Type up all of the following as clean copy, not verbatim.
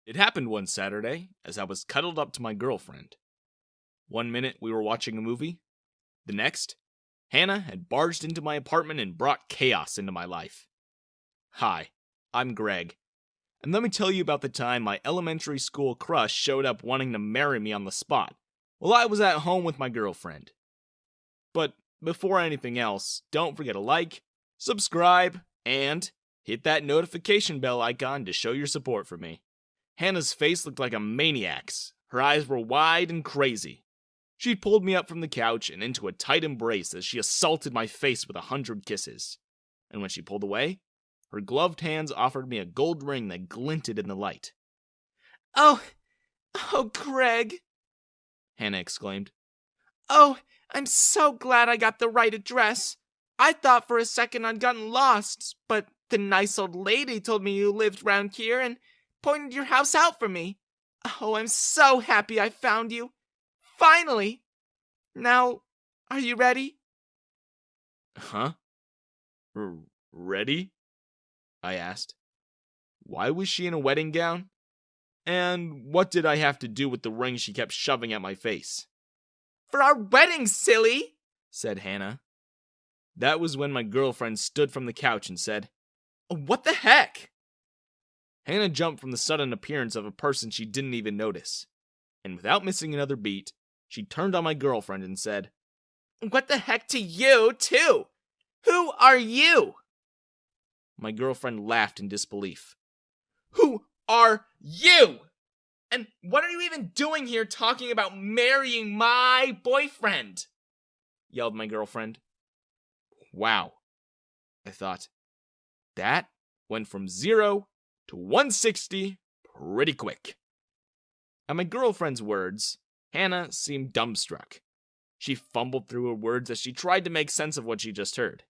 It happened one Saturday as I was cuddled up to my girlfriend. One minute we were watching a movie. The next, Hannah had barged into my apartment and brought chaos into my life. Hi, I'm Greg, and let me tell you about the time my elementary school crush showed up wanting to marry me on the spot while I was at home with my girlfriend. But before anything else, don't forget to like, subscribe, and hit that notification bell icon to show your support for me. Hannah's face looked like a maniac's. Her eyes were wide and crazy. She pulled me up from the couch and into a tight embrace as she assaulted my face with 100 kisses. And when she pulled away, her gloved hands offered me a gold ring that glinted in the light. Oh, Greg, Hannah exclaimed. Oh, I'm so glad I got the right address. I thought for a second I'd gotten lost, but the nice old lady told me you lived round here and pointed your house out for me. Oh, I'm so happy I found you. Finally! Now, are you ready? Huh? Ready? I asked. Why was she in a wedding gown? And what did I have to do with the ring she kept shoving at my face? For our wedding, silly, said Hannah. That was when my girlfriend stood from the couch and said, What the heck? Hannah jumped from the sudden appearance of a person she didn't even notice, and without missing another beat, she turned on my girlfriend and said, What the heck to you, too? Who are you? My girlfriend laughed in disbelief. Who are you? And what are you even doing here talking about marrying my boyfriend? Yelled my girlfriend. Wow, I thought. That went from 0 to 160 pretty quick. At my girlfriend's words, Hannah seemed dumbstruck. She fumbled through her words as she tried to make sense of what she just heard.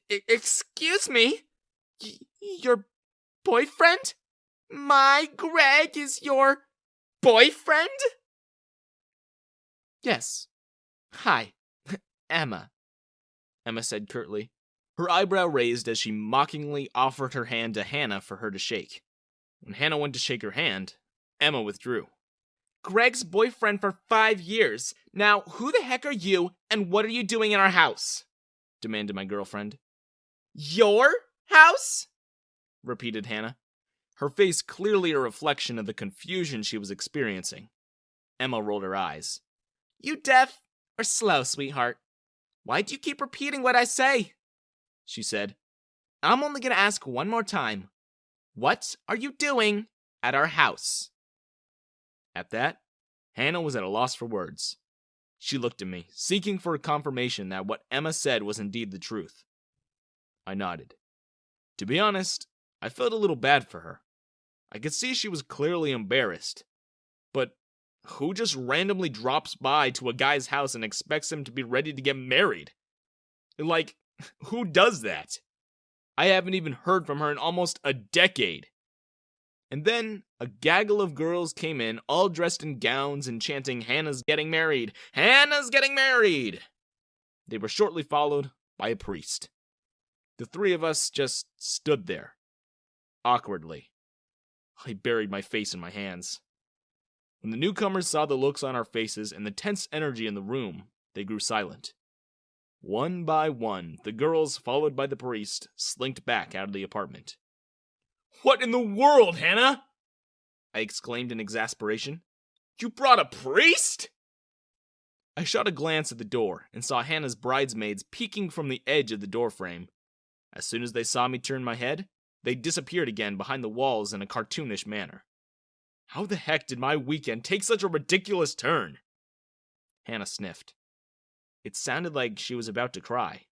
Excuse me? Your boyfriend? My Greg is your boyfriend? Yes. Hi, Emma said curtly, her eyebrow raised as she mockingly offered her hand to Hannah for her to shake. When Hannah went to shake her hand, Emma withdrew. Greg's boyfriend for 5 years. Now, who the heck are you, and what are you doing in our house? Demanded my girlfriend. Your house? Repeated Hannah, her face clearly a reflection of the confusion she was experiencing. Emma rolled her eyes. You deaf or slow, sweetheart? Why do you keep repeating what I say? She said. I'm only gonna ask one more time. What are you doing at our house? At that, Hannah was at a loss for words. She looked at me, seeking for a confirmation that what Emma said was indeed the truth. I nodded. To be honest, I felt a little bad for her. I could see she was clearly embarrassed. But who just randomly drops by to a guy's house and expects him to be ready to get married? Like, who does that? I haven't even heard from her in almost a decade. And then a gaggle of girls came in, all dressed in gowns and chanting, Hannah's getting married! Hannah's getting married! They were shortly followed by a priest. The three of us just stood there, awkwardly. I buried my face in my hands. When the newcomers saw the looks on our faces and the tense energy in the room, they grew silent. One by one, the girls, followed by the priest, slinked back out of the apartment. What in the world, Hannah? I exclaimed in exasperation. You brought a priest? I shot a glance at the door and saw Hannah's bridesmaids peeking from the edge of the doorframe. As soon as they saw me turn my head, they disappeared again behind the walls in a cartoonish manner. How the heck did my weekend take such a ridiculous turn? Hannah sniffed. It sounded like she was about to cry.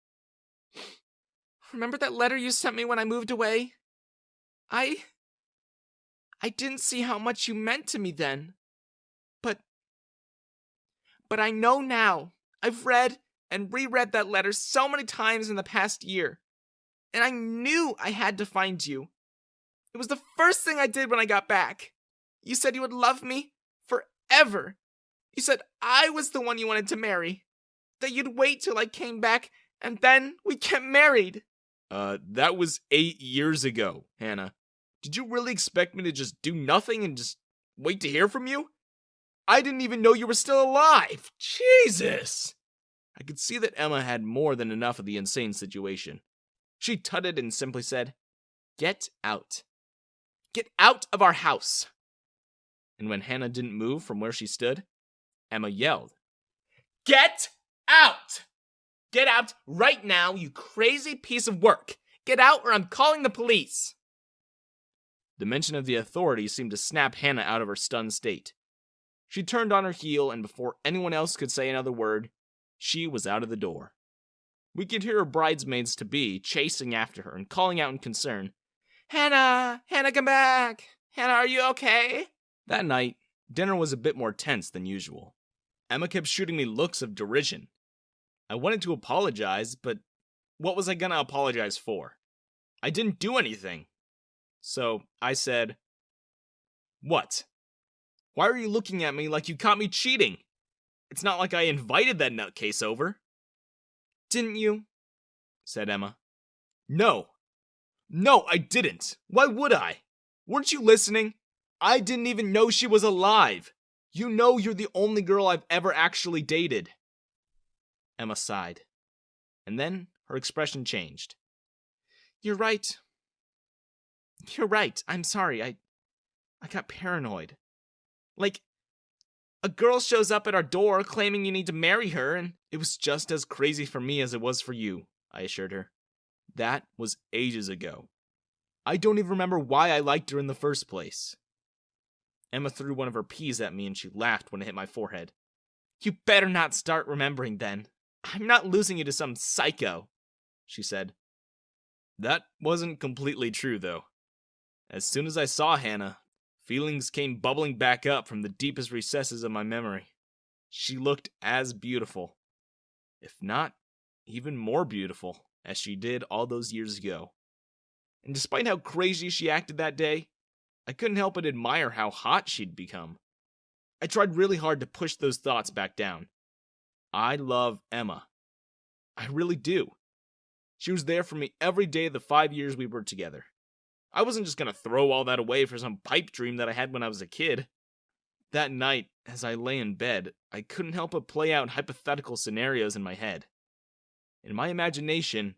Remember that letter you sent me when I moved away? I didn't see how much you meant to me then. But I know now. I've read and reread that letter so many times in the past year. And I knew I had to find you. It was the first thing I did when I got back. You said you would love me forever. You said I was the one you wanted to marry. That you'd wait till I came back, and then we'd get married. That was 8 years ago, Hannah. Did you really expect me to just do nothing and just wait to hear from you? I didn't even know you were still alive! Jesus! I could see that Emma had more than enough of the insane situation. She tutted and simply said, "Get out. Get out of our house." And when Hannah didn't move from where she stood, Emma yelled, "Get out! Get out right now, you crazy piece of work! Get out or I'm calling the police!" The mention of the authorities seemed to snap Hannah out of her stunned state. She turned on her heel, and before anyone else could say another word, she was out of the door. We could hear her bridesmaids-to-be chasing after her and calling out in concern, "Hannah! Hannah, come back! Hannah, are you okay?" That night, dinner was a bit more tense than usual. Emma kept shooting me looks of derision. I wanted to apologize, but what was I gonna apologize for? I didn't do anything. So I said, "What? Why are you looking at me like you caught me cheating? It's not like I invited that nutcase over." "Didn't you?" said Emma. No, I didn't. Why would I? Weren't you listening? I didn't even know she was alive. You know you're the only girl I've ever actually dated." Emma sighed, and then her expression changed. You're right. I'm sorry. I got paranoid. Like, a girl shows up at our door claiming you need to marry her, and It was just as crazy for me as it was for you, I assured her. That was ages ago. I don't even remember why I liked her in the first place. Emma threw one of her peas at me and she laughed when it hit my forehead. You better not start remembering then. I'm not losing you to some psycho, she said. That wasn't completely true, though. As soon as I saw Hannah, feelings came bubbling back up from the deepest recesses of my memory. She looked as beautiful, if not even more beautiful, as she did all those years ago. And despite how crazy she acted that day, I couldn't help but admire how hot she'd become. I tried really hard to push those thoughts back down. I love Emma. I really do. She was there for me every day of the 5 years we were together. I wasn't just gonna throw all that away for some pipe dream that I had when I was a kid. That night, as I lay in bed, I couldn't help but play out hypothetical scenarios in my head. In my imagination,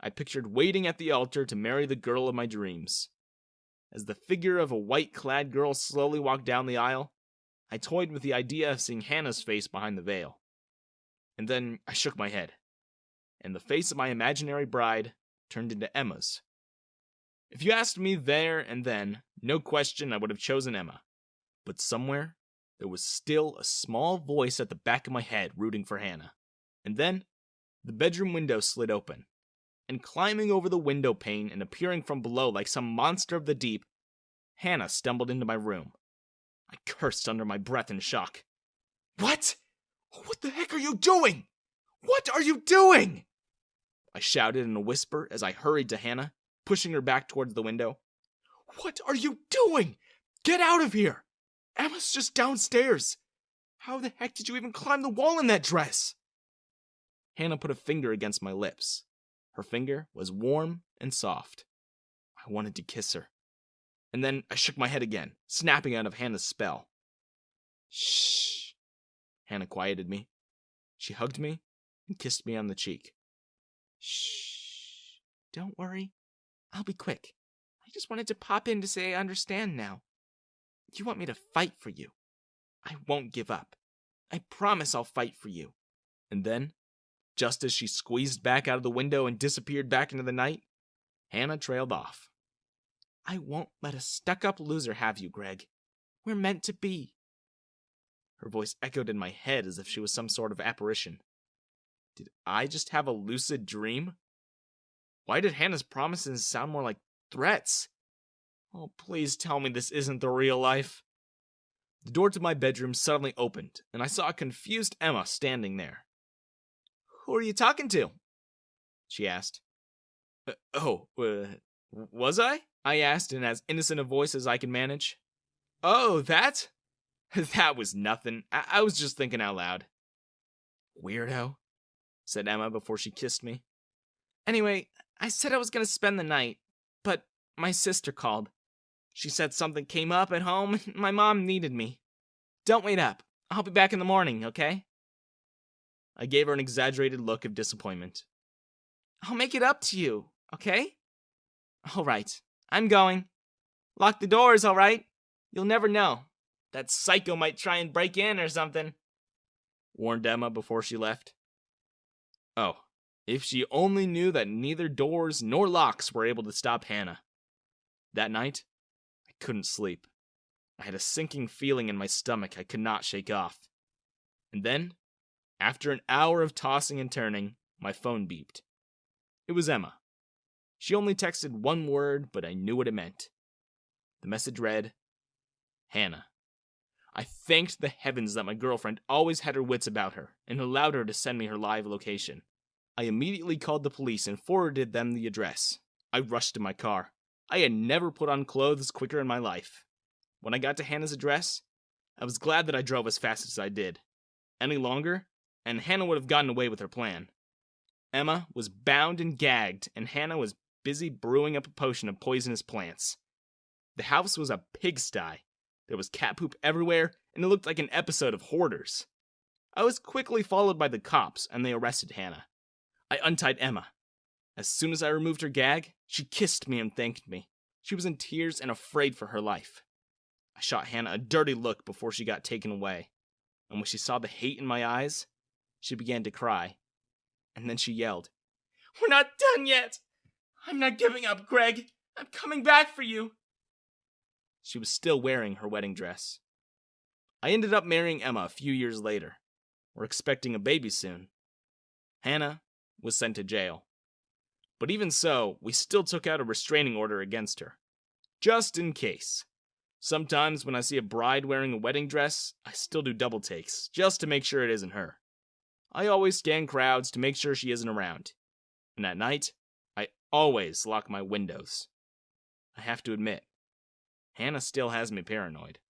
I pictured waiting at the altar to marry the girl of my dreams. As the figure of a white-clad girl slowly walked down the aisle, I toyed with the idea of seeing Hannah's face behind the veil. And then I shook my head, and the face of my imaginary bride turned into Emma's. If you asked me there and then, no question I would have chosen Emma. But somewhere, there was still a small voice at the back of my head rooting for Hannah. And then, the bedroom window slid open, and climbing over the window pane and appearing from below like some monster of the deep, Hannah stumbled into my room. I cursed under my breath in shock. "What? What the heck are you doing? What are you doing?" I shouted in a whisper as I hurried to Hannah, pushing her back towards the window. "What are you doing? Get out of here! Emma's just downstairs. How the heck did you even climb the wall in that dress?" Hannah put a finger against my lips. Her finger was warm and soft. I wanted to kiss her. And then I shook my head again, snapping out of Hannah's spell. "Shh." Hannah quieted me. She hugged me and kissed me on the cheek. "Shh. Don't worry. I'll be quick. I just wanted to pop in to say I understand now. You want me to fight for you. I won't give up. I promise I'll fight for you." And then, just as she squeezed back out of the window and disappeared back into the night, Hannah trailed off. "I won't let a stuck-up loser have you, Greg. We're meant to be." Her voice echoed in my head as if she was some sort of apparition. Did I just have a lucid dream? Why did Hannah's promises sound more like threats? Oh, please tell me this isn't the real life. The door to my bedroom suddenly opened, and I saw a confused Emma standing there. "Who are you talking to?" she asked. Was I? I asked in as innocent a voice as I could manage. "Oh, that? That was nothing. I was just thinking out loud." "Weirdo," said Emma before she kissed me. "Anyway, I said I was going to spend the night, but my sister called. She said something came up at home and my mom needed me. Don't wait up. I'll be back in the morning, okay? I gave her an exaggerated look of disappointment. I'll make it up to you, okay? All right, I'm going. Lock the doors, all right? You'll never know. That psycho might try and break in or something, warned Emma before she left. Oh, if she only knew that neither doors nor locks were able to stop Hannah. That night, I couldn't sleep. I had a sinking feeling in my stomach I could not shake off. And then, after an hour of tossing and turning, my phone beeped. It was Emma. She only texted one word, but I knew what it meant. The message read, Hannah. I thanked the heavens that my girlfriend always had her wits about her and allowed her to send me her live location. I immediately called the police and forwarded them the address. I rushed to my car. I had never put on clothes quicker in my life. When I got to Hannah's address, I was glad that I drove as fast as I did. Any longer, and Hannah would have gotten away with her plan. Emma was bound and gagged, and Hannah was busy brewing up a potion of poisonous plants. The house was a pigsty. There was cat poop everywhere, and it looked like an episode of Hoarders. I was quickly followed by the cops, and they arrested Hannah. I untied Emma. As soon as I removed her gag, she kissed me and thanked me. She was in tears and afraid for her life. I shot Hannah a dirty look before she got taken away, and when she saw the hate in my eyes, she began to cry. And then she yelled, We're not done yet! I'm not giving up, Greg! I'm coming back for you! She was still wearing her wedding dress. I ended up marrying Emma a few years later. We're expecting a baby soon. Hannah was sent to jail. But even so, we still took out a restraining order against her. Just in case. Sometimes when I see a bride wearing a wedding dress, I still do double takes, just to make sure it isn't her. I always scan crowds to make sure she isn't around. And at night, I always lock my windows. I have to admit, Hannah still has me paranoid.